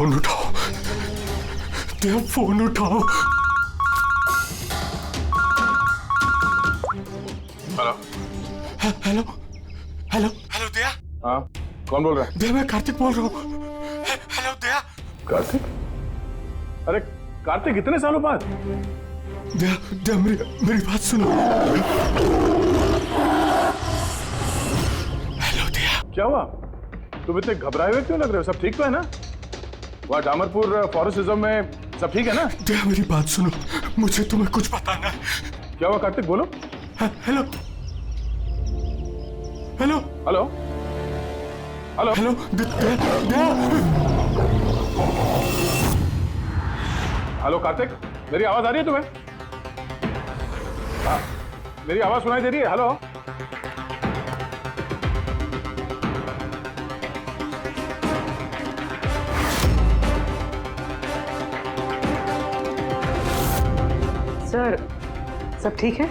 Phone उठाओ, दया phone उठाओ। Hello hello hello hello दया। हाँ, कौन बोल रहा है? दया मैं कार्तिक बोल रहा हूँ। हेलो दया। कार्तिक? अरे कार्तिक, इतने सालों बाद? दया दया मेरी बात सुनो। हेलो दया। क्या हुआ? तुम इतने घबराए हुए क्यों लग रहे हो? सब ठीक तो है ना? वहाँ डामरपुर फॉरेस्ट रिजर्व में सब ठीक है ना? दया मेरी बात सुनो, मुझे तुम्हें कुछ बताना है। क्या हुआ कार्तिक, बोलो। Hello hello hello hello hello Daya. Hello Kartik, मेरी आवाज आ रही है तुम्हें? हाँ, मेरी आवाज सुनाई दे रही है? हेलो सर, सब ठीक है?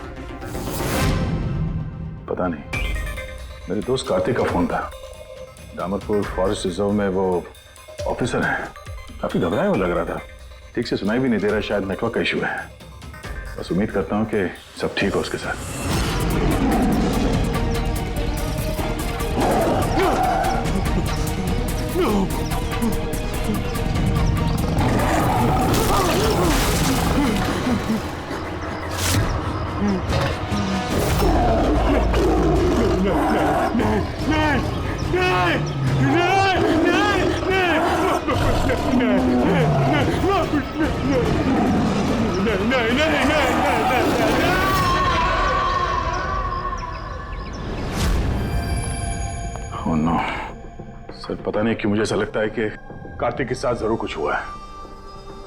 पता नहीं, मेरे दोस्त कार्तिक का फोन था। डामरपुर फॉरेस्ट रिजर्व में वो ऑफिसर है, काफी घबराया हुआ लग रहा था। ठीक से सुनाई भी नहीं दे रहा, शायद नेटवर्क का इशू है। बस उम्मीद करता हूँ कि सब ठीक हो उसके साथ। Oh no. सर पता नहीं क्यों मुझे ऐसा लगता है कि कार्तिक के साथ जरूर कुछ हुआ है।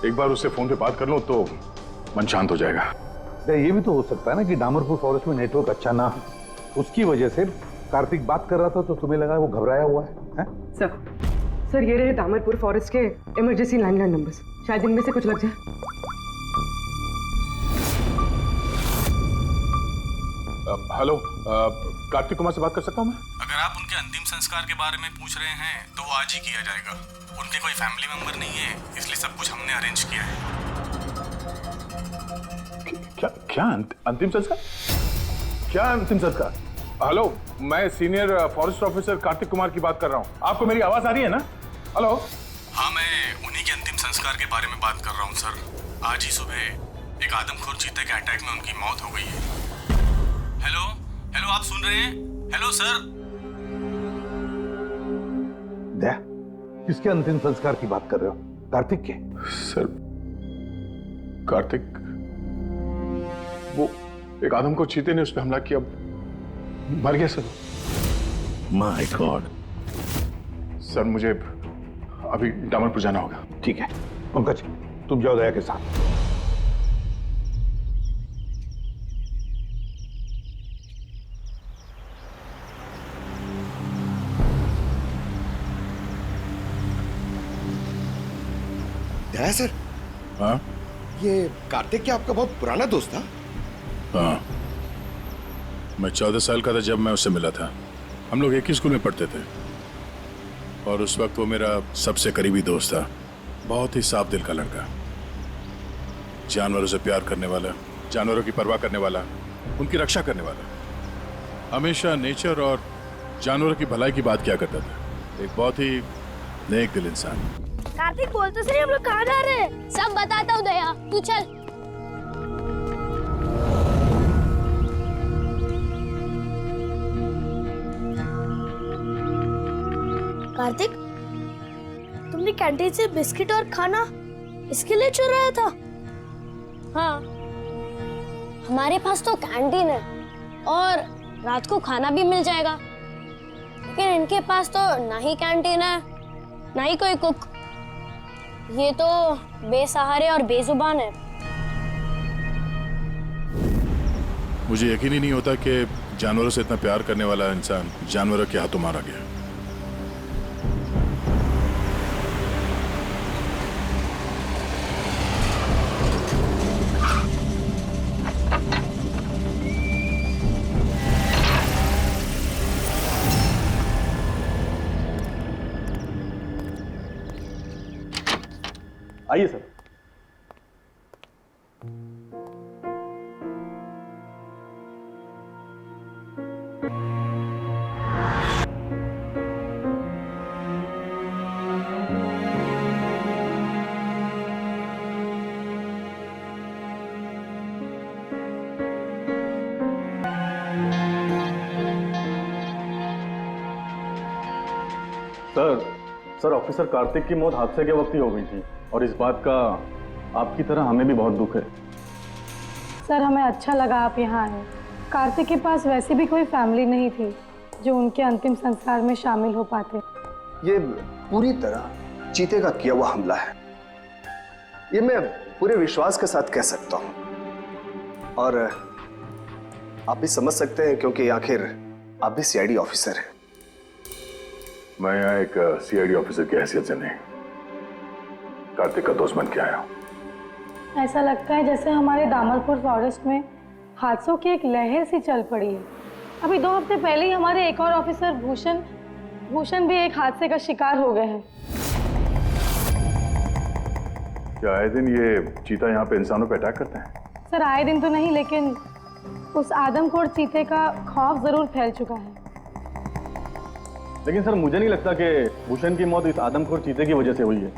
एक बार उससे फोन पे बात कर लो तो मन शांत हो जाएगा। ये भी तो हो सकता है ना कि डामरपुर फॉरेस्ट में नेटवर्क अच्छा ना हो, उसकी वजह से कार्तिक बात कर रहा था तो तुम्हें लगा वो घबराया हुआ है? सर ये रहे दामरपुर फॉरेस्ट के इमरजेंसी लैंडलाइन नंबर्स, शायद इनमें से कुछ लग जाए। हेलो, कार्तिक कुमार से बात कर सकता हूँ मैं? अगर आप उनके अंतिम संस्कार के बारे में पूछ रहे हैं तो वो आज ही किया जाएगा। उनके कोई फैमिली मेंबर नहीं है, इसलिए सब कुछ हमने अरेंज किया है। क्या अंतिम संस्कार? क्या अंतिम संस्कार? हेलो, मैं senior forest officer Kartik Kumar की बात कर रहा हूँ। आपको मेरी आवाज आ रही है ना? हेलो। हाँ, मैं उन्हीं के अंतिम संस्कार के बारे में बात कर रहा हूँ सर। आज ही सुबह एक आदमखोर चीते के अटैक में उनकी मौत हो गई है। हेलो हेलो, आप सुन रहे हैं? Hello sir. दया, किसके अंतिम संस्कार की बात कर रहे हो? कार्तिक के? सर कार्तिक, वो एक आदम को चीते ने उस पर हमला किया, मर गया सर। My God. सर मुझे अभी डामरपुर जाना होगा। ठीक है पंकज, तुम जाओ दया के साथ। दया सर। हाँ? ये कार्तिक क्या आपका बहुत पुराना दोस्त था? हाँ, मैं 14 साल का था जब मैं उससे मिला था। हम लोग एक ही स्कूल में पढ़ते थे और उस वक्त वो मेरा सबसे करीबी दोस्त था। बहुत ही साफ दिल का लड़का, जानवरों से प्यार करने वाला, जानवरों की परवाह करने वाला, उनकी रक्षा करने वाला। हमेशा नेचर और जानवरों की भलाई की बात किया करता था। एक बहुत ही नेक दिल इंसान। कार्तिक बोल तो सही, हम लोग कहाँ जा रहे हैं? सब बताता हूँ दया, तू चल। कार्तिक, तुमने कैंटीन से बिस्किट और खाना इसके लिए चुराया था? हाँ, हमारे पास तो कैंटीन है और रात को खाना भी मिल जाएगा, लेकिन इनके पास तो ना ही कैंटीन है ना ही कोई कुक। ये तो बेसहारे और बेजुबान है। मुझे यकीन ही नहीं होता कि जानवरों से इतना प्यार करने वाला इंसान जानवरों के हाथों मारा गया। आइए सर। सर ऑफिसर कार्तिक की मौत हादसे के वक्त ही हो गई थी और इस बात का आपकी तरह हमें भी बहुत दुख है। सर हमें अच्छा लगा आप यहाँ आए। कार्तिक के पास वैसे भी कोई फैमिली नहीं थी जो उनके अंतिम संस्कार में शामिल हो पाते। ये पूरी तरह चीते का किया हुआ हमला है, ये मैं पूरे विश्वास के साथ कह सकता हूं। और आप भी समझ सकते हैं क्योंकि आखिर आप भी सीआईडी ऑफिसर हैं। मैं यहाँ एक सीआईडी ऑफिसर की हैसियत से नहीं, कार्तिक का दोस्त बन के आया हूँ। ऐसा लगता है जैसे हमारे दामरपुर फॉरेस्ट में हादसों की एक लहर सी चल पड़ी है। अभी 2 हफ्ते पहले ही हमारे एक और ऑफिसर भूषण भी एक हादसे का शिकार हो गए हैं। क्या आए दिन ये चीता यहाँ पे इंसानों पे अटैक करते हैं? सर आए दिन तो नहीं, लेकिन उस आदमखोर चीते का खौफ जरूर फैल चुका है। लेकिन सर मुझे नहीं लगता कि भूषण की मौत इस आदमखोर चीते की वजह से हुई है।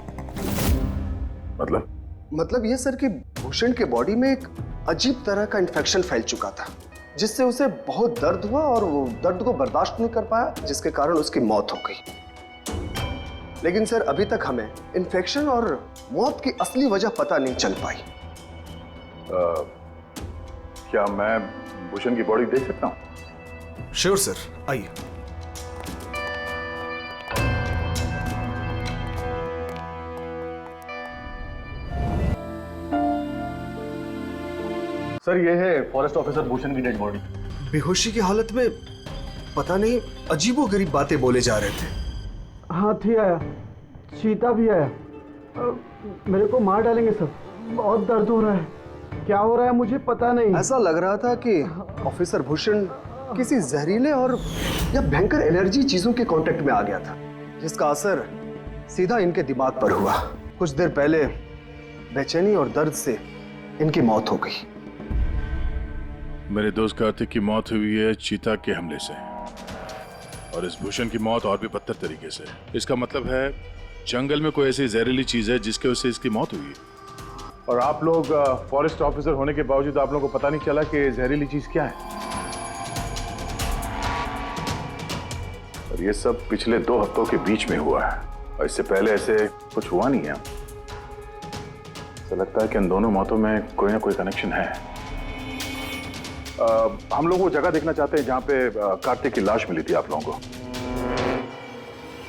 मतलब ये सर कि भूषण के बॉडी में एक अजीब तरह का इन्फेक्शन फैल चुका था, जिससे उसे बहुत दर्द हुआ और वो दर्द को बर्दाश्त नहीं कर पाया, जिसके कारण उसकी मौत हो गई। लेकिन सर अभी तक हमें इन्फेक्शन और मौत की असली वजह पता नहीं चल पाई। क्या मैं भूषण की बॉडी देख सकता हूँ? श्योर सर, आइए। सर ये है फॉरेस्ट ऑफिसर भूषण की डेड बॉडी। बेहोशी की हालत में पता नहीं अजीबोगरीब बातें बोले जा रहे थे। हाथी आया, चीता भी आया, मेरे को मार डालेंगे सब। बहुत दर्द हो रहा है, क्या हो रहा है मुझे पता नहीं। ऐसा लग रहा था कि ऑफिसर भूषण किसी जहरीले और या भयंकर एनर्जी चीजों के कांटेक्ट में आ गया था, जिसका असर सीधा इनके दिमाग पर हुआ। कुछ देर पहले बेचैनी और दर्द से इनकी मौत हो गई। मेरे दोस्त कार्तिक की मौत हुई है चीता के हमले से, और इस भूषण की मौत और भी बदतर तरीके से। इसका मतलब है जंगल में कोई ऐसी जहरीली चीज है जिसके वजह से इसकी मौत हुई है। और आप लोग फॉरेस्ट ऑफिसर होने के बावजूद आप लोगों को पता नहीं चला कि जहरीली चीज क्या है। और ये सब पिछले 2 हफ्तों के बीच में हुआ है, और इससे पहले ऐसे कुछ हुआ नहीं है। ऐसा लगता है कि इन दोनों मौतों में कोई ना कोई कनेक्शन है। हम लोग वो जगह देखना चाहते हैं जहां पे कार्तिक की लाश मिली थी आप लोगों को।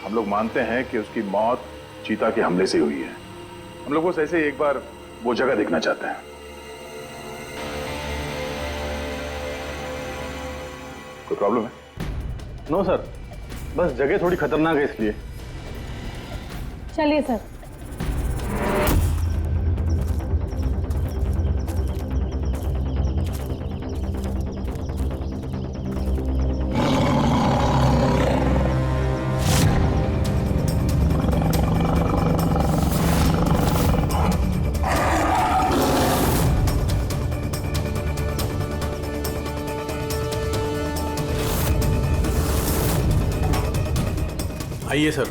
हम लोग मानते हैं कि उसकी मौत चीता के हमले से हुई है। हम लोग बस ऐसे एक बार वो जगह देखना चाहते हैं। कोई प्रॉब्लम है? नो सर, बस जगह थोड़ी खतरनाक है इसलिए। चलिए सर। आइए सर।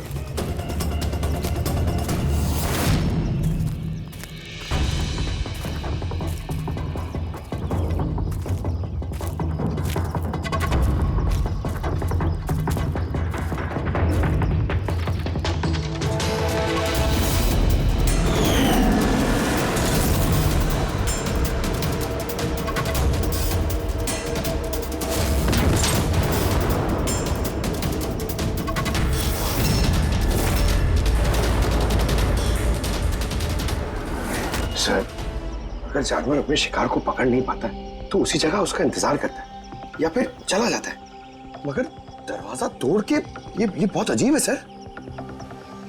सर, अगर जानवर अपने शिकार को पकड़ नहीं पाता तो उसी जगह उसका इंतजार करता है या फिर चला जाता है, मगर दरवाजा तोड़ के ये बहुत अजीब है सर।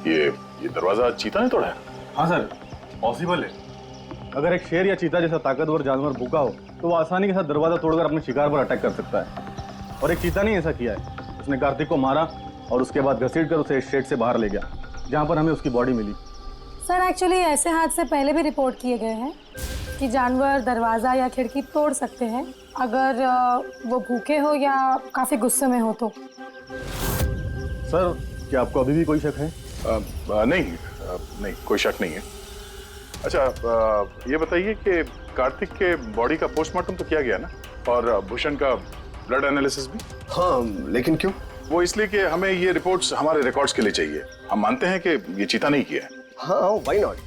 ये दरवाजा चीता ने तोड़ा है? हाँ सर, पॉसिबल है। अगर एक शेर या चीता जैसा ताकतवर जानवर भूखा हो तो वो आसानी के साथ दरवाजा तोड़कर अपने शिकार पर अटैक कर सकता है। और एक चीता ने ऐसा किया है, उसने कार्तिक को मारा और उसके बाद घसीट कर उसे इस शेड से बाहर ले गया जहाँ पर हमें उसकी बॉडी मिली। सर एक्चुअली ऐसे हादसे पहले भी रिपोर्ट किए गए हैं कि जानवर दरवाज़ा या खिड़की तोड़ सकते हैं अगर वो भूखे हो या काफ़ी गुस्से में हो तो। सर क्या आपको अभी भी कोई शक है? नहीं, कोई शक नहीं है। अच्छा, ये बताइए कि कार्तिक के बॉडी का पोस्टमार्टम तो किया गया ना, और भूषण का ब्लड एनालिसिस भी? हाँ, लेकिन क्यों? वो इसलिए कि हमें ये रिपोर्ट्स हमारे रिकॉर्ड्स के लिए चाहिए। हम मानते हैं कि ये चीता नहीं किया है। हाँ, व्हाई नॉट।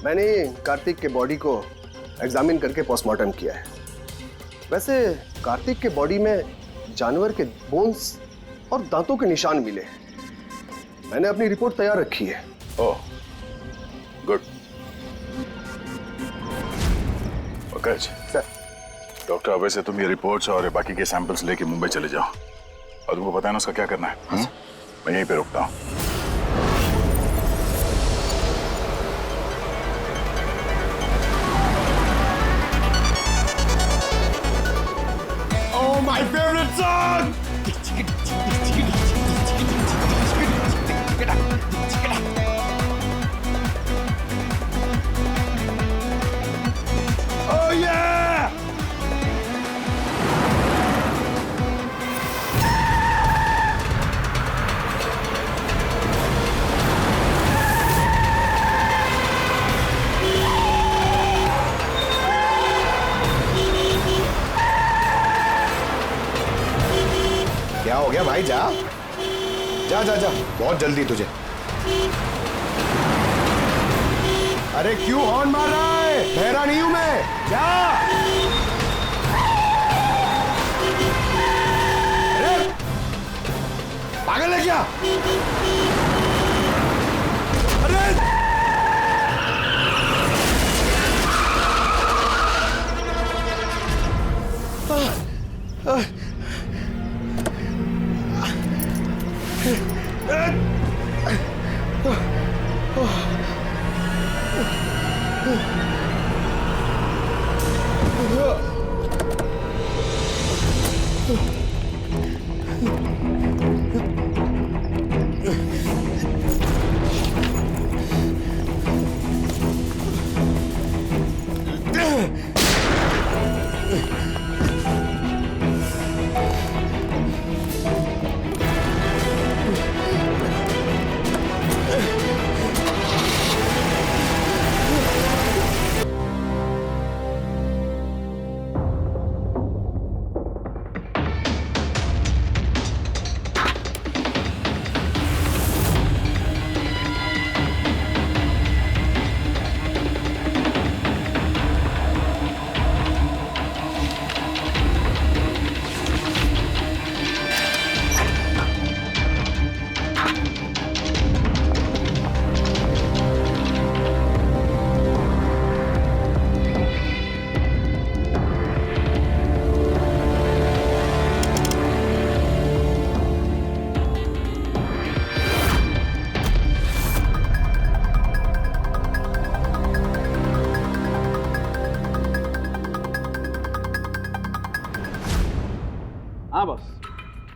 मैंने कार्तिक के बॉडी को एग्जामिन करके पोस्टमार्टम किया है। वैसे कार्तिक के बॉडी में जानवर के बोन्स और दांतों के निशान मिले हैं। मैंने अपनी रिपोर्ट तैयार रखी है। ओह, गुड। Okay sir. डॉक्टर, वैसे तुम ये रिपोर्ट्स और बाकी के सैंपल्स लेके मुंबई चले जाओ, और तुमको पता है ना उसका क्या करना है। मैं यहीं पे रुकता हूँ। Oh, my favorite song! Oh yeah! क्या हो गया भाई? जा जा जा जा, बहुत जल्दी तुझे। अरे क्यों हॉर्न मार रहा है? बहरा नहीं हूं मैं, जा। अरे पागल है क्या? अरे हाँ बस,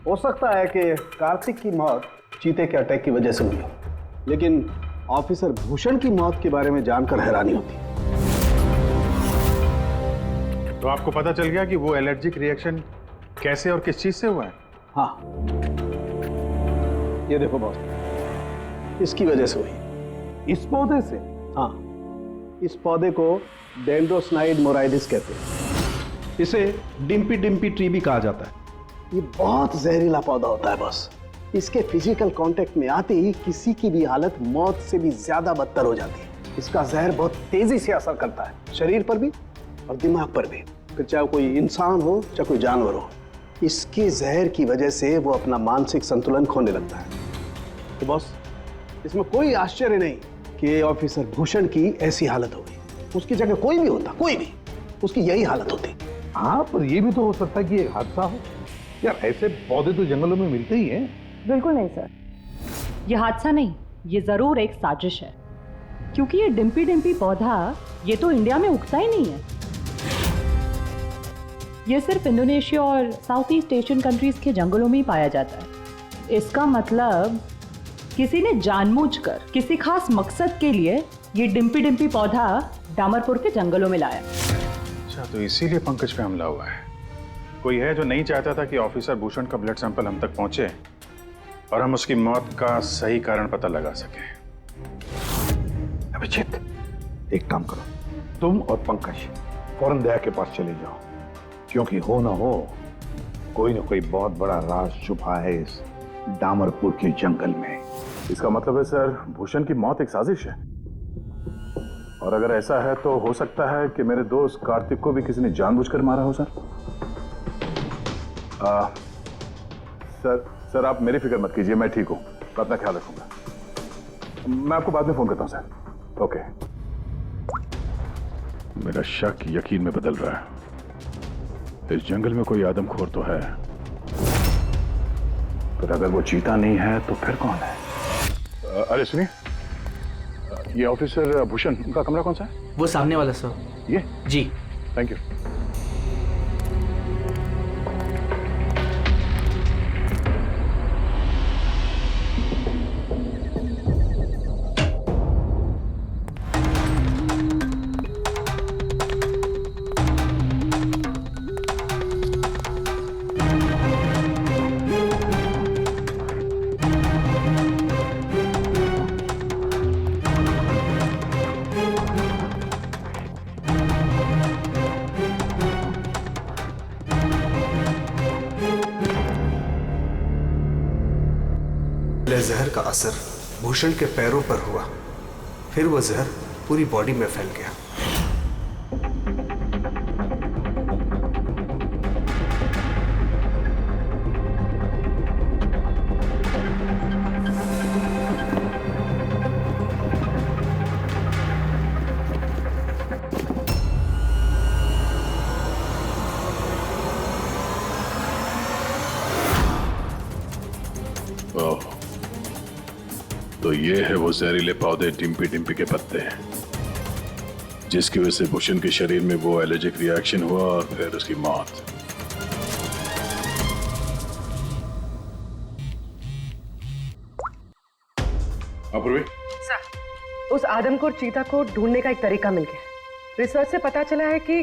हो सकता है कि कार्तिक की मौत चीते के अटैक की वजह से हुई हो, लेकिन ऑफिसर भूषण की मौत के बारे में जानकर हैरानी होती है। तो आपको पता चल गया कि वो एलर्जिक रिएक्शन कैसे और किस चीज से हुआ है? हाँ, ये देखो बॉस, इसकी वजह से हुई। इस पौधे से? हाँ, इस पौधे को डेंड्रोस्नाइड मोराइडिस कहते हैं। इसे डिम्पी डिम्पी ट्री भी कहा जाता है। ये बहुत जहरीला पौधा होता है बॉस। इसके फिजिकल कांटेक्ट में आते ही किसी की भी हालत मौत से भी ज्यादा बदतर हो जाती है। इसका जहर बहुत तेजी से असर करता है, शरीर पर भी और दिमाग पर भी, फिर चाहे कोई इंसान हो चाहे कोई जानवर हो। इसके जहर की वजह से वो अपना मानसिक संतुलन खोने लगता है। तो बॉस, इसमें कोई आश्चर्य नहीं कि ऑफिसर भूषण की ऐसी हालत हो गई। उसकी जगह कोई भी होता, कोई भी, उसकी यही हालत होती। हाँ, पर ये भी तो हो सकता है कि एक हादसा हो। यार, ऐसे पौधे तो जंगलों में मिलते ही हैं। बिल्कुल नहीं सर, ये हादसा नहीं, ये जरूर एक साजिश है, क्योंकि ये डिम्पी डिम्पी पौधा ये तो इंडिया में उगता ही नहीं है। ये सिर्फ इंडोनेशिया और साउथ ईस्ट एशियन कंट्रीज के जंगलों में ही पाया जाता है। इसका मतलब किसी ने जानबूझकर किसी खास मकसद के लिए ये डिम्पी डिम्पी पौधा डामरपुर के जंगलों में लाया। अच्छा, तो इसीलिए पंकज पे हमला हुआ है। कोई है जो नहीं चाहता था कि ऑफिसर भूषण का ब्लड सैंपल हम तक पहुंचे और हम उसकी मौत का सही कारण पता लगा सके। अभिजीत, एक काम करो, तुम और पंकज फौरन दया के पास चले जाओ, क्योंकि हो ना हो कोई ना कोई बहुत बड़ा राज छुपा है इस डामरपुर के जंगल में। इसका मतलब है सर, भूषण की मौत एक साजिश है, और अगर ऐसा है तो हो सकता है कि मेरे दोस्त कार्तिक को भी किसी ने जानबूझकर मारा हो। सर आप मेरी फिक्र मत कीजिए, मैं ठीक हूं, मैं अपना ख्याल रखूंगा। मैं आपको बाद में फोन करता हूं सर। ओके। मेरा शक यकीन में बदल रहा है। इस जंगल में कोई आदमखोर तो है, पर अगर वो चीता नहीं है तो फिर कौन है? अरे सुनिए, ये ऑफिसर भूषण, उनका कमरा कौन सा है? वो सामने वाला सर। ये? जी। Thank you. जहर का असर भूषण के पैरों पर हुआ, फिर वो जहर पूरी बॉडी में फैल गया। ओह, तो ये है वो जहरीले पौधे डिम्पी डिम्पी के पत्ते, जिसकी वजह से भूषण के शरीर में वो एलर्जिक रिएक्शन हुआ और फिर उसकी मौत। अपूर्वी, सर, उस आदमखोर चीता को ढूंढने का एक तरीका मिल गया। रिसर्च से पता चला है कि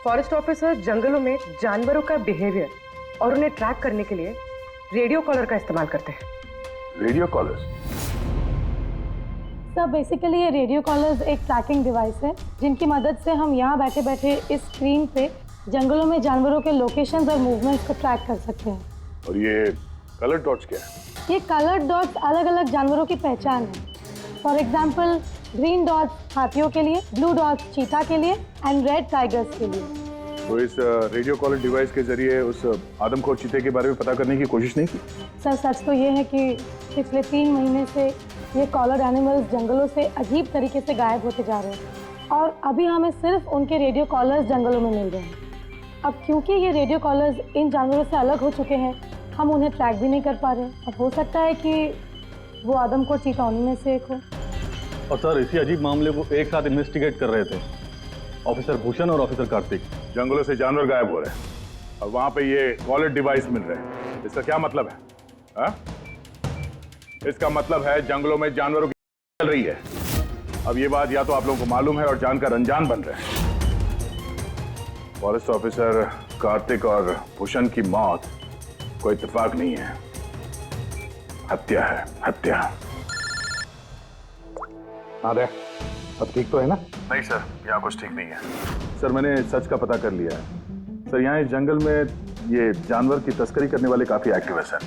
फॉरेस्ट ऑफिसर जंगलों में जानवरों का बिहेवियर और उन्हें ट्रैक करने के लिए रेडियो कॉलर का इस्तेमाल करते हैं। Radio callers? सर बेसिकली ये रेडियो कॉलर्स एक ट्रैकिंग डिवाइस है, जिनकी मदद से हम यहाँ बैठे बैठे इस स्क्रीन पे जंगलों में जानवरों के लोकेशंस और मूवमेंट्स को ट्रैक कर सकते हैं। और ये कलर डॉट्स क्या है? ये कलर डॉट्स अलग अलग जानवरों की पहचान है। फॉर एग्जाम्पल, ग्रीन डॉट्स हाथियों के लिए, ब्लू डॉट्स चीता के लिए एंड रेड टाइगर्स के लिए। तो इस रेडियो कॉलर डिवाइस के जरिए उस आदमखोर चीते के बारे में पता करने की कोशिश नहीं की? सर सच तो ये है कि पिछले 3 महीने से ये कॉलर एनिमल्स जंगलों से अजीब तरीके से गायब होते जा रहे हैं, और अभी हमें सिर्फ उनके रेडियो कॉलर्स जंगलों में मिल रहे हैं। अब क्योंकि ये रेडियो कॉलर्स इन जानवरों से अलग हो चुके हैं, हम उन्हें ट्रैक भी नहीं कर पा रहे। अब हो सकता है कि वो आदमखोर चीता उन्हीं में से एक हो। और सर, इसी अजीब मामले को एक साथ इन्वेस्टिगेट कर रहे थे ऑफिसर भूषण और ऑफिसर कार्तिक। जंगलों से जानवर गायब हो रहे हैं और वहां पे ये कॉलर डिवाइस मिल रहे हैं। इसका क्या मतलब है? हा? इसका मतलब है जंगलों में जानवरों की चल रही है। अब ये बात या तो आप लोगों को मालूम है और जानकर अनजान बन रहे हैं। फॉरेस्ट ऑफिसर कार्तिक और भूषण की मौत कोई इत्तेफाक नहीं है, हत्या है, हत्या। हाँ रे, अब ठीक तो है ना? नहीं सर, यहाँ कुछ ठीक नहीं है। सर मैंने सच का पता कर लिया है। सर यहाँ इस जंगल में ये जानवर की तस्करी करने वाले काफी एक्टिव है सर,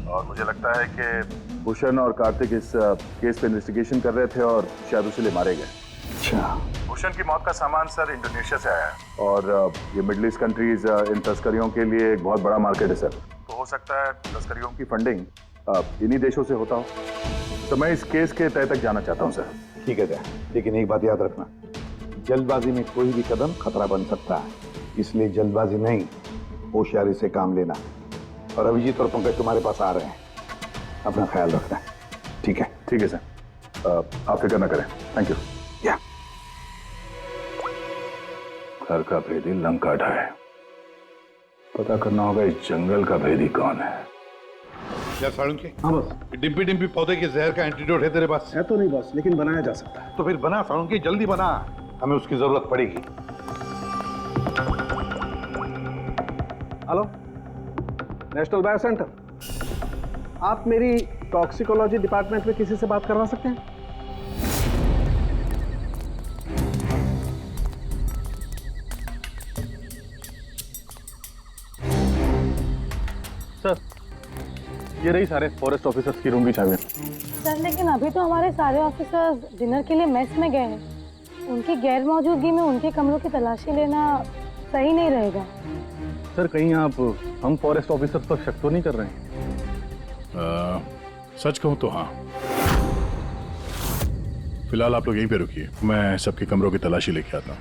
और मुझे लगता है कि भूषण और कार्तिक इस केस पे इन्वेस्टिगेशन कर रहे थे और शायद उसी लिए मारे गए। अच्छा। भूषण की मौत का सामान सर इंडोनेशिया से आया है, और ये मिडिल ईस्ट कंट्रीज इन तस्करियों के लिए एक बहुत बड़ा मार्केट है सर। तो हो सकता है तस्करियों की फंडिंग इन्हीं देशों से होता हो। तो मैं इस केस के तय तक जाना चाहता हूँ सर। ठीक है, लेकिन एक बात याद रखना, जल्दबाजी में कोई भी कदम खतरा बन सकता है, इसलिए जल्दबाजी नहीं, होशियारी से काम लेना। और अभिजीत और पंकज तुम्हारे पास आ रहे हैं, अपना ख्याल रखना। ठीक है? ठीक है सर, आप फिक्र न करें। Thank you. या घर का भेदी लंका ढाए, पता करना होगा इस जंगल का भेदी कौन है। यार साळुंके, हाँ बस। डिम्पी डिम्पी पौधे के जहर का एंटीडोट है तेरे पास? है तो नहीं बस, लेकिन बनाया जा सकता है। तो फिर बना साळुंके, जल्दी बना, हमें उसकी जरूरत पड़ेगी। Hello, national bio centre. आप मेरी टॉक्सिकोलॉजी डिपार्टमेंट में किसी से बात करवा सकते हैं? सर, ये रही सारे फॉरेस्ट ऑफिसर्स की रूम की चाबी। सर लेकिन अभी तो हमारे सारे ऑफिसर्स डिनर के लिए मेस में गए हैं। उनकी गैर मौजूदगी में उनके कमरों की तलाशी लेना सही नहीं रहेगा। सर, कहीं आप हम फॉरेस्ट ऑफिसर्स पर शक तो नहीं कर रहे हैं? सच कहूं तो हाँ। फिलहाल आप लोग यहीं पे रुकिए, मैं सबके कमरों की तलाशी लेके आता हूँ।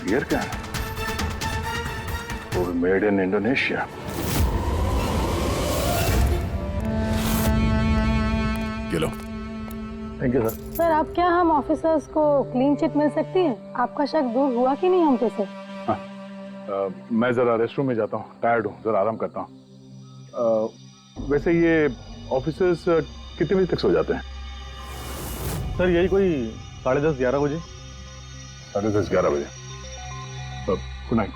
बियर क्या है? वो भी मेड इन इंडोनेशिया। ये लो। Thank you sir. सर अब क्या हम ऑफिसर्स को क्लीन चिट मिल सकती है? आपका शक दूर हुआ कि नहीं हम पे से? मैं जरा रेस्टरूम में जाता हूँ, टायर्ड हूँ, जरा आराम करता हूँ। वैसे ये ऑफिसर्स कितने बजे तक सो जाते हैं? सर यही कोई 10:30-11 बजे। 10:30-11 बजे। Good night.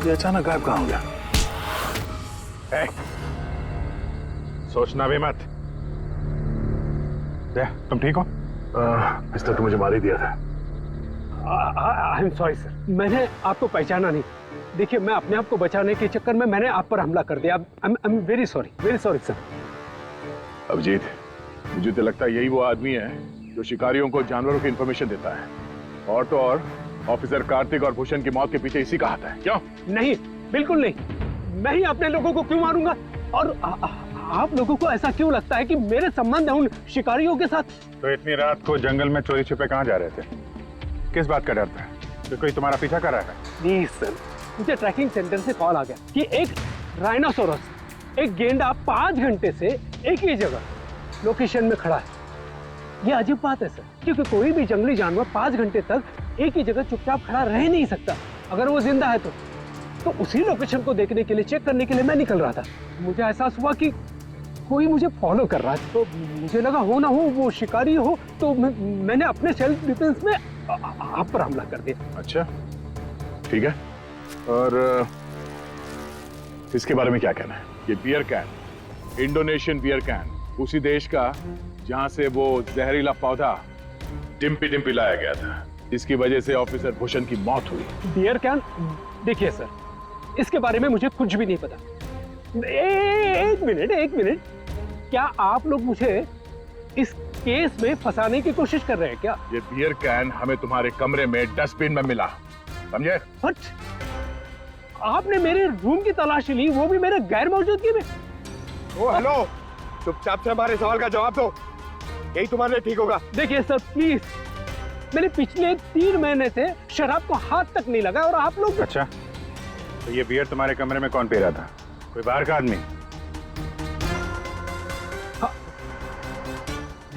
ये अचानक गायब कहाँ हो गया? सोचना भी मत। तुम ठीक हो? इसने तो मुझे मार ही दिया था। आई एम सॉरी सर, मैंने आपको पहचाना नहीं। देखिए, मैं अपने आप को बचाने के चक्कर में मैंने आप पर हमला कर दिया। I am very sorry sir. Abhijeet, मुझे तो लगता है यही वो आदमी है जो शिकारियों को जानवरों की इंफॉर्मेशन देता है। और तो और ऑफिसर कार्तिक और भूषण की मौत के पीछे इसी का हाथ है। क्यों? नहीं, बिल्कुल नहीं। मैं ही अपने लोगों को क्यों मारूंगा? और आप लोगों को ऐसा क्यों लगता है कि मेरे संबंध है उन शिकारियों के साथ? तो इतनी रात को जंगल में चोरी छिपे कहाँ जा रहे थे? किस बात का डर था? तो कोई तुम्हारा पीछा कर रहा है? प्लीज सर, मुझे ट्रैकिंग सेंटर से कॉल आ गया कि एक राइनोसोरस, एक गेंडा 5 घंटे से एक ही जगह लोकेशन में खड़ा है। ये अजीब बात है सर, क्योंकि कोई भी जंगली जानवर 5 घंटे तक एक ही जगह चुपचाप खड़ा रह नहीं सकता अगर वो जिंदा है तो उसी लोकेशन को देखने के लिए, चेक करने के लिए मैं निकल रहा था। मुझे एहसास हुआ कि कोई मुझे फॉलो कर रहा है, तो मुझे लगा हो ना हो वो शिकारी हो, तो मैंने अपने सेल्फ डिफेंस में आप पर हमला कर दिया। अच्छा, ठीक है। और इसके बारे में क्या कहना है? ये beer can, Indonesian beer can, उसी देश का जहां से वो जहरीला पौधा डिम्पी डिम्पी लाया गया था, जिसकी वजह से ऑफिसर भूषण की मौत हुई। Beer can? देखिए सर, इसके बारे में मुझे कुछ भी नहीं पता। एक मिनट, क्या आप लोग मुझे इस केस में फंसाने की कोशिश कर रहे हैं क्या? ये बियर कैन हमें तुम्हारे कमरे में डस्टबिन में मिला, समझे? What? आपने मेरे रूम की तलाशी ली, वो भी मेरे गैर मौजूदगी में? ओ हेलो, चुपचाप से हमारे सवाल का जवाब दो, यही तुम्हारे लिए ठीक होगा। देखिए सर प्लीज, मैंने पिछले 3 महीने से शराब को हाथ तक नहीं लगा और आप लोग। अच्छा, तो ये बियर तुम्हारे कमरे में कौन पी रहा था? कोई बाहर का आदमी?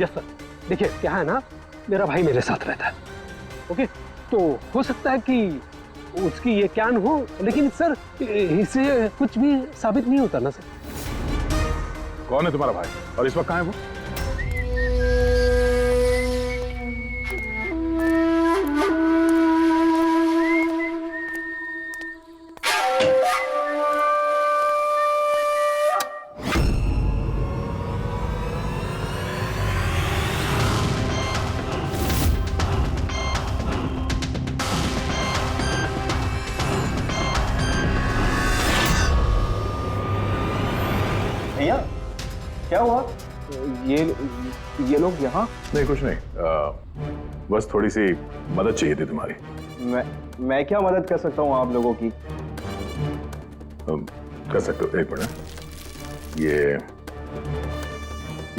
यस सर, देखिए क्या है ना, मेरा भाई मेरे साथ रहता है, ओके? तो हो सकता है कि उसकी ये कैन हो, लेकिन सर इससे कुछ भी साबित नहीं होता ना सर। कौन है तुम्हारा भाई और इस वक्त कहाँ है वो? भैया, क्या हुआ? ये लोग यहाँ? नहीं, कुछ नहीं, बस थोड़ी सी मदद चाहिए थी तुम्हारी। मैं क्या मदद कर सकता हूँ आप लोगों की? कर सकते हो, एक मिनट।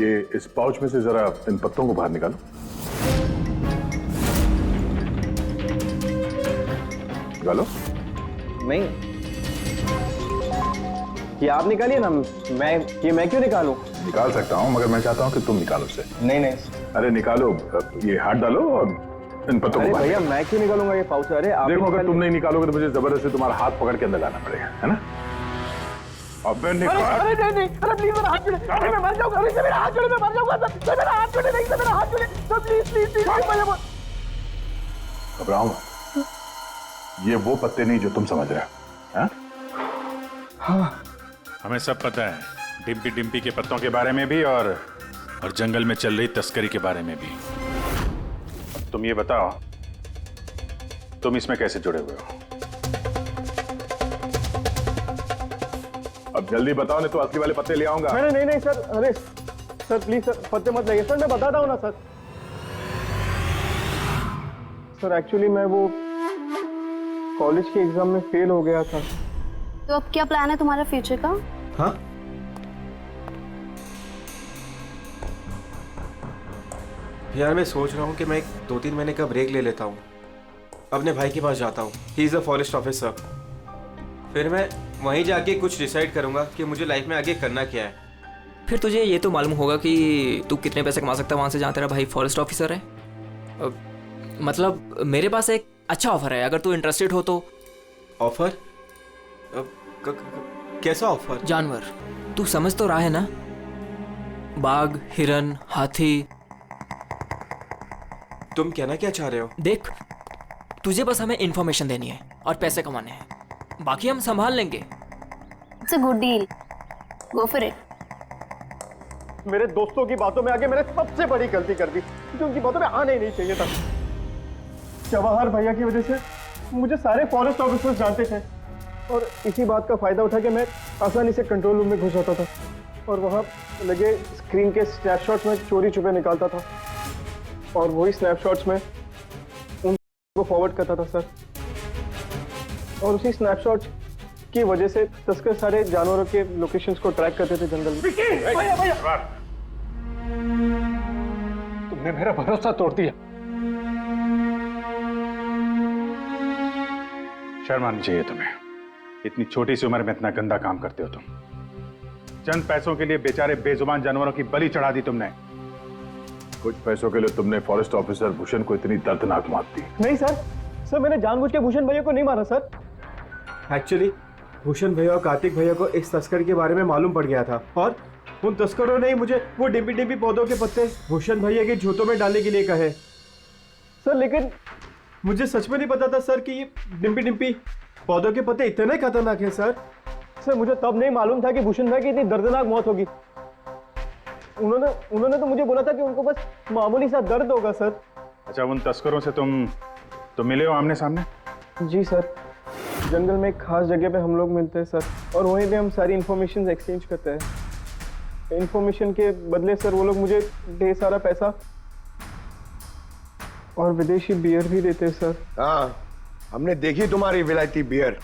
ये इस पाउच में से जरा इन पत्तों को बाहर निकालो। निकालो। नहीं, ये आप निकालिए ना, मैं क्यों निकालूं? निकाल सकता हूँ, मगर मैं चाहता हूँ कि तुम निकालो इसे। नहीं। अरे निकालो, ये हाथ डालो और इन पत्तों को बाहर। भैया, मैं क्यों निकालूंगा ये पाउच? अरे आप देखो, अगर तुम नहीं निकालोगे तो मुझे जबरदस्ती तुम्हारा हाथ पकड़ के अंदर लाना पड़ेगा, है ना? अबे निकाल। अरे नहीं, अरे प्लीज मेरा हाथ छोड़े, अरे मैं मर जाऊंगा, अरे मेरा हाथ छोड़े, मैं मर जाऊंगा सर, मेरा हाथ छोड़े, नहीं सर, मेरा हाथ छोड़े सर, प्लीज घबराओ मत, ये वो पत्ते नहीं जो तुम समझ रहे हो। हाँ, हमें सब पता है, डिम्पी डिम्पी के पत्तों के बारे में भी और जंगल में चल रही तस्करी के बारे में भी। अब तुम ये बताओ, तुम इसमें कैसे जुड़े हुए हो? अब जल्दी बताओ, नहीं तो असली वाले पत्ते ले आऊंगा। नहीं सर, अरे सर प्लीज सर, पत्ते मत लगे सर, मैं बताता हूँ ना सर। सर एक्चुअली मैं वो कॉलेज के एग्जाम में फेल हो गया था। तो अब क्या प्लान है तुम्हारा फ्यूचर का? हाँ, यार मैं सोच रहा हूँ कि मैं 2-3 महीने का ब्रेक ले लेता हूँ, अपने भाई के पास जाता हूँ, he is a forest officer. फिर मैं वहीं जाके कुछ डिसाइड करूँगा कि मुझे लाइफ में आगे करना क्या है। फिर तुझे ये तो मालूम होगा कि तू कितने पैसे कमा सकता है वहाँ से जहाँ तेरा भाई फॉरेस्ट ऑफिसर है। मतलब मेरे पास एक अच्छा ऑफर है, अगर तू इंटरेस्टेड हो तो। ऑफर? कैसा ऑफर? जानवर, तू समझ तो रहा है ना? बाघ, हिरन, हाथी। तुम कहना क्या चाह रहे हो? देख, तुझे बस हमें इंफॉर्मेशन देनी है और पैसे कमाने हैं, बाकी हम संभाल लेंगे। It's a good deal, go for it. मेरे दोस्तों की बातों में आके मैंने सबसे बड़ी गलती कर दी, जो उनकी बातों में आना ही नहीं चाहिए था। जवाहर भैया की वजह से मुझे सारे फॉरेस्ट ऑफिसर्स जानते थे और इसी बात का फायदा उठा के मैं आसानी से कंट्रोल रूम में घुस जाता था और वहाँ लगे स्क्रीन के स्नैपशॉट्स में चोरी छुपे निकालता था और वही स्नैपशॉट्स में उनको फॉरवर्ड करता था सर। और उसी स्नैपशॉट की वजह से तस्कर सारे जानवरों के लोकेशंस को ट्रैक करते थे जंगल में। भैया भैया, तुमने मेरा भरोसा तोड़ दिया। शर्म आनी चाहिए तुम्हें, इतनी छोटी सी उम्र में इतना गंदा काम करते हो तुम। चंद पैसों के लिए बेचारे बेजुबान जानवरों की बलि चढ़ा दी तुमने। कुछ पैसों के लिए तुमने फॉरेस्ट ऑफिसर भूषण को इतनी दर्दनाक मौत दी। नहीं सर मैंने जानबूझ के भूषण भैया को नहीं मारा सर। एक्चुअली भूषण भैया और कार्तिक भैया को इस तस्कर के बारे में मालूम पड़ गया था और उन तस्करों ने ही मुझे वो डिम्पी डिम्पी पौधों के पत्ते भूषण भैया के जूतों में डालने के लिए कहे सर। लेकिन मुझे सच में नहीं पता था सर कि ये डिम्पी डिम्पी पौधों के पत्ते इतने खतरनाक हैं सर। मुझे तब नहीं मालूम था कि भूषण भाई की इतनी दर्दनाक मौत होगी। उन्होंने तो मुझे बोला था कि उनको बस मामूली सा दर्द होगा सर। अच्छा, उन तस्करों से तुम मिले हो आमने सामने? जी सर, जंगल में एक खास जगह पे हम लोग मिलते हैं सर और वहीं पे हम सारी इंफॉर्मेशन एक्सचेंज करते हैं। इंफॉर्मेशन के बदले सर वो लोग मुझे ढेर सारा पैसा और विदेशी बियर भी देते हैं सर। हाँ, हमने देखी तुम्हारी विलायती बियर।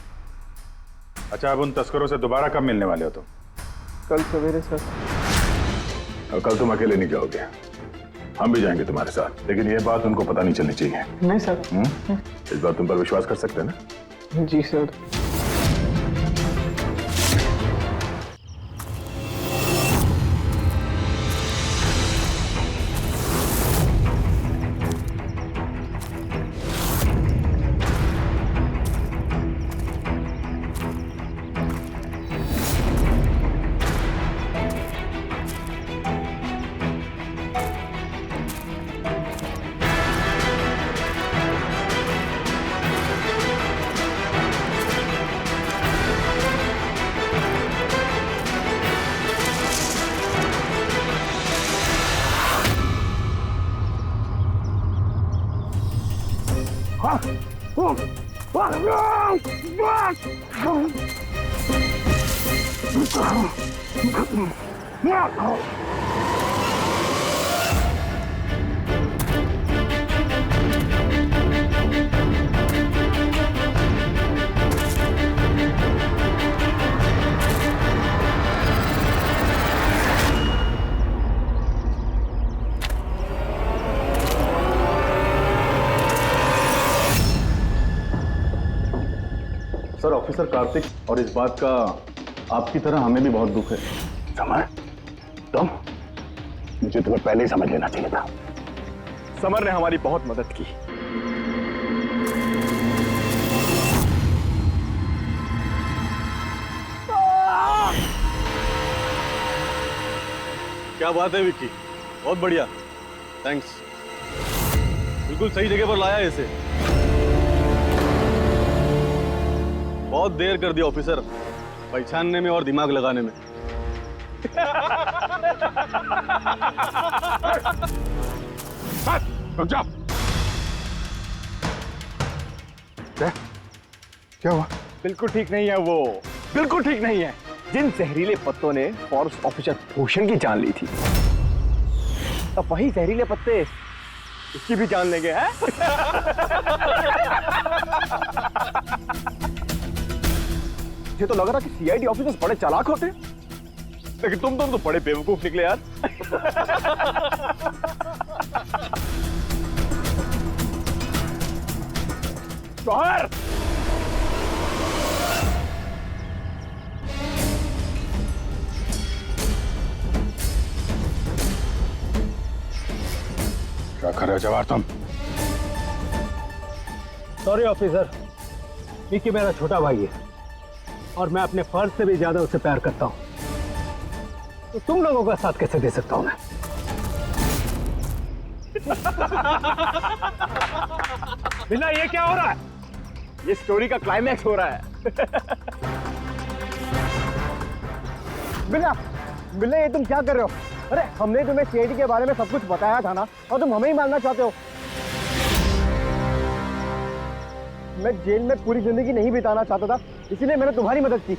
अच्छा, अब उन तस्करों से दोबारा कब मिलने वाले हो तुम? कल सवेरे सर। और कल तुम अकेले नहीं जाओगे, हम भी जाएंगे तुम्हारे साथ, लेकिन ये बात उनको पता नहीं चलनी चाहिए। नहीं सर। इस बात तुम पर विश्वास कर सकते हैं ना? जी सर। सर, ऑफिसर कार्तिक, और इस बात का आपकी तरह हमें भी बहुत दुख है। समर, तुम, मुझे तुम्हें पहले ही समझ लेना चाहिए था। समर ने हमारी बहुत मदद की। क्या बात है विक्की, बहुत बढ़िया, थैंक्स। बिल्कुल सही जगह पर लाया इसे। बहुत देर कर दिया ऑफिसर, पहचानने में और दिमाग लगाने में। क्या हुआ? बिल्कुल ठीक नहीं है वो, बिल्कुल ठीक नहीं है। जिन जहरीले पत्तों ने फॉरेस्ट ऑफिसर भूषण की जान ली थी, अब वही जहरीले पत्ते इसकी भी जान लेंगे हैं? मुझे तो लग रहा कि सीआईडी ऑफिसर्स बड़े चालाक होते, लेकिन तुम तो बड़े बेवकूफ निकले यार। जौहर, क्या कर रहे हो जवाहर तुम? सॉरी ऑफिसर, विक्की मेरा छोटा भाई है और मैं अपने फर्ज से भी ज्यादा उसे प्यार करता हूं, तो तुम लोगों का साथ कैसे दे सकता हूं मैं? बिना, ये क्या हो रहा है? ये स्टोरी का क्लाइमैक्स हो रहा है। बिना, ये तुम क्या कर रहे हो? अरे हमने तुम्हें सीआईडी के बारे में सब कुछ बताया था ना, और तुम हमें ही मारना चाहते हो। मैं जेल में पूरी जिंदगी नहीं बिताना चाहता था, इसीलिए मैंने तुम्हारी मदद की,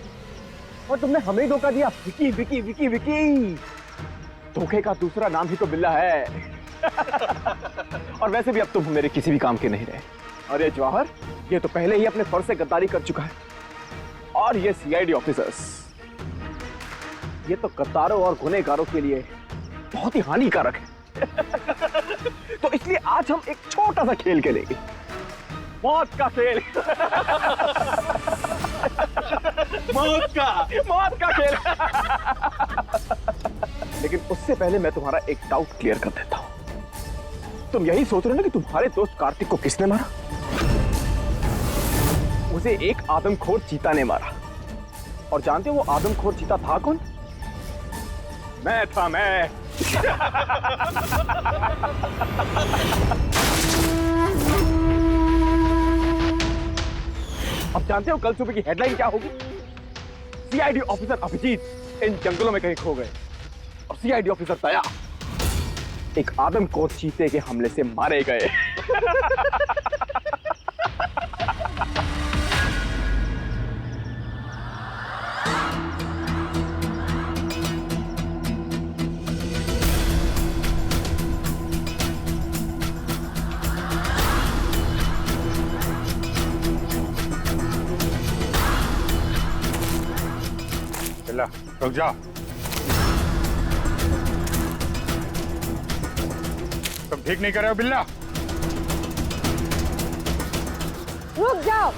और तुमने हमें ही धोखा दिया। विकी विकी विकी विकी, धोखे का दूसरा नाम ही तो बिल्ला है। और वैसे भी अब तुम मेरे किसी भी काम के नहीं रहे। अरे जवाहर, ये तो पहले ही अपने फर्ज से गद्दारी कर चुका है, और ये सीआईडी ऑफिसर्स, ये तो गद्दारों और गुनहगारों के लिए बहुत ही हानिकारक है। तो इसलिए आज हम एक छोटा सा खेल खेलेंगे, मौत का खेल। मौत का खेल। लेकिन उससे पहले मैं तुम्हारा एक डाउट क्लियर कर देता हूं। तुम यही सोच रहे हो ना कि तुम्हारे दोस्त कार्तिक को किसने मारा? उसे एक आदमखोर चीता ने मारा। और जानते हो वो आदमखोर चीता था कौन? मैं था, मैं। अब जानते हो कल सुबह की हेडलाइन क्या होगी? सीआईडी ऑफिसर अभिजीत इन जंगलों में कहीं खो गए, और सीआईडी ऑफिसर दया एक आदमखोर चीते के हमले से मारे गए। रुक जाओ। तुम ठीक नहीं कर रहे हो बिल्ला। रुक जाओ।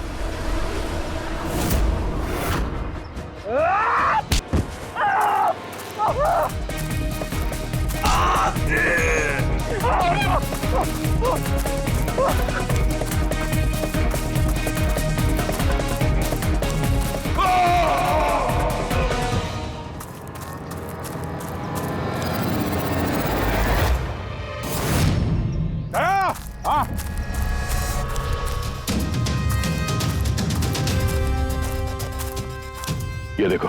ये देखो,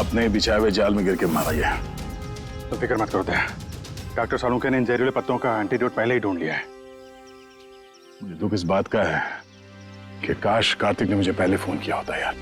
अपने बिछाए हुए जाल में गिर के मारा गया। तो फिक्र मत करो दया, डॉक्टर सालुंके ने इन जहरीले पत्तों का एंटीडोट पहले ही ढूंढ लिया है। मुझे दुख इस बात का है कि काश कार्तिक ने मुझे पहले फोन किया होता यार।